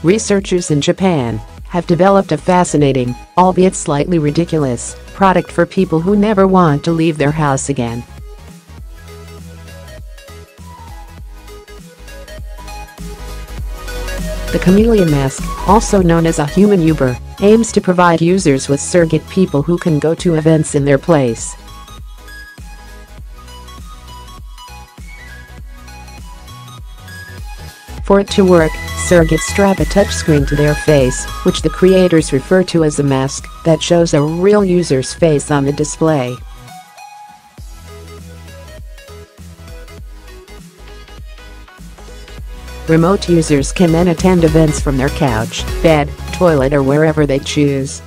researchers in Japan have developed a fascinating, albeit slightly ridiculous, product for people who never want to leave their house again. The ChameleonMask, also known as a human Uber, aims to provide users with surrogate people who can go to events in their place. For it to work, surrogates strap a touchscreen to their face, which the creators refer to as a mask, that shows a real user's face on the display. Remote users can then attend events from their couch, bed, toilet or wherever they choose.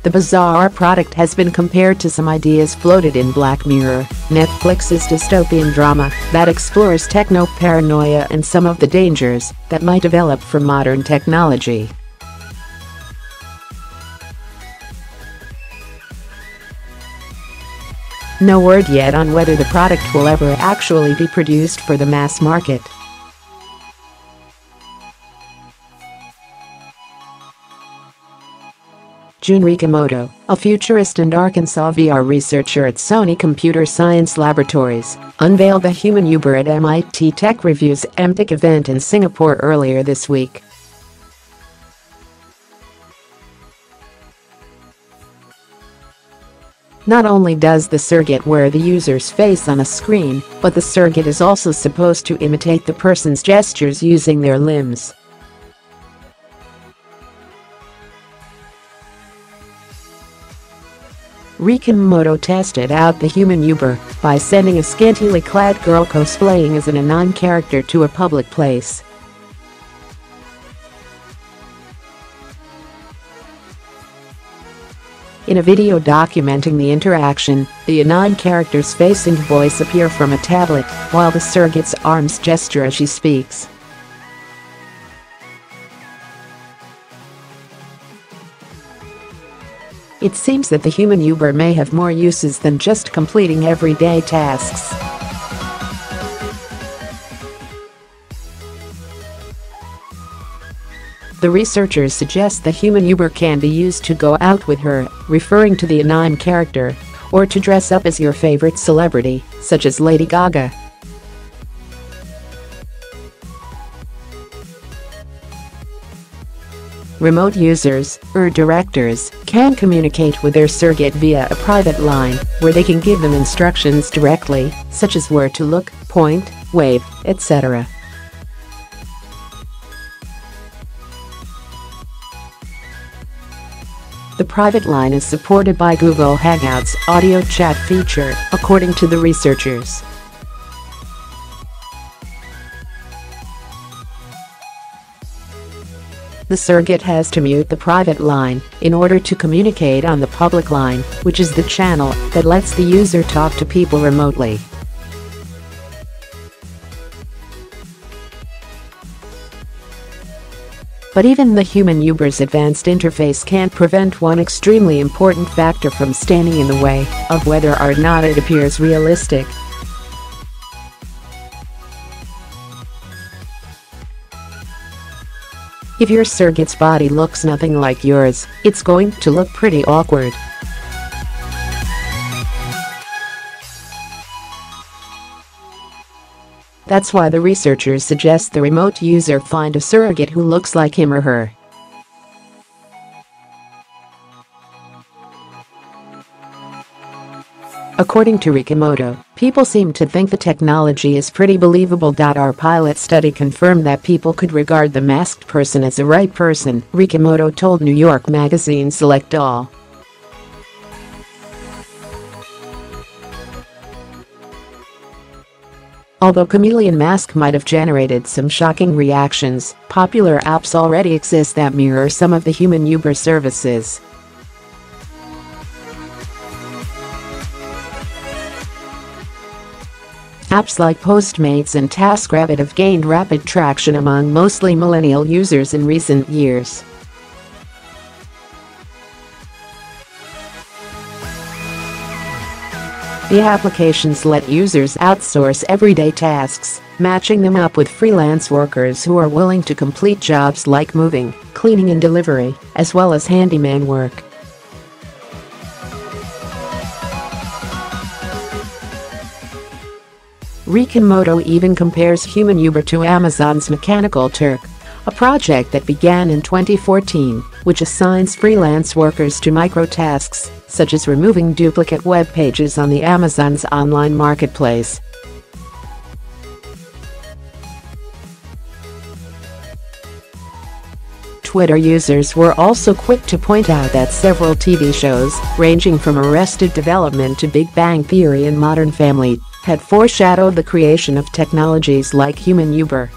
The bizarre product has been compared to some ideas floated in Black Mirror, Netflix's dystopian drama that explores techno-paranoia and some of the dangers that might develop from modern technology. No word yet on whether the product will ever actually be produced for the mass market. Rekimoto, a futurist and Arkansas VR researcher at Sony Computer Science Laboratories, unveiled the human Uber at MIT Tech Review's EmTech event in Singapore earlier this week. Not only does the surrogate wear the user's face on a screen, but the surrogate is also supposed to imitate the person's gestures using their limbs. Rekimoto tested out the human Uber by sending a scantily clad girl cosplaying as an anime character to a public place. In a video documenting the interaction, the anime character's face and voice appear from a tablet, while the surrogate's arms gesture as she speaks. It seems that the human Uber may have more uses than just completing everyday tasks. The researchers suggest the human Uber can be used to go out with her, referring to the anime character, or to dress up as your favorite celebrity, such as Lady Gaga. Remote users, or directors, can communicate with their surrogate via a private line, where they can give them instructions directly, such as where to look, point, wave, etc. The private line is supported by Google Hangouts' audio chat feature, according to the researchers. The surrogate has to mute the private line in order to communicate on the public line, which is the channel that lets the user talk to people remotely. But even the human Uber's advanced interface can't prevent one extremely important factor from standing in the way of whether or not it appears realistic. If your surrogate's body looks nothing like yours, it's going to look pretty awkward. That's why the researchers suggest the remote user find a surrogate who looks like him or her. According to Rekimoto, people seem to think the technology is pretty believable. Our pilot study confirmed that people could regard the masked person as the right person, Rekimoto told New York magazine select.The. Although ChameleonMask might have generated some shocking reactions, popular apps already exist that mirror some of the human Uber services. Apps like Postmates and TaskRabbit have gained rapid traction among mostly millennial users in recent years. The applications let users outsource everyday tasks, matching them up with freelance workers who are willing to complete jobs like moving, cleaning and delivery, as well as handyman work. Rekimoto even compares human Uber to Amazon's Mechanical Turk, a project that began in 2014, which assigns freelance workers to micro-tasks, such as removing duplicate web pages on the Amazon's online marketplace. Twitter users were also quick to point out that several TV shows, ranging from Arrested Development to Big Bang Theory and Modern Family, had foreshadowed the creation of technologies like human Uber.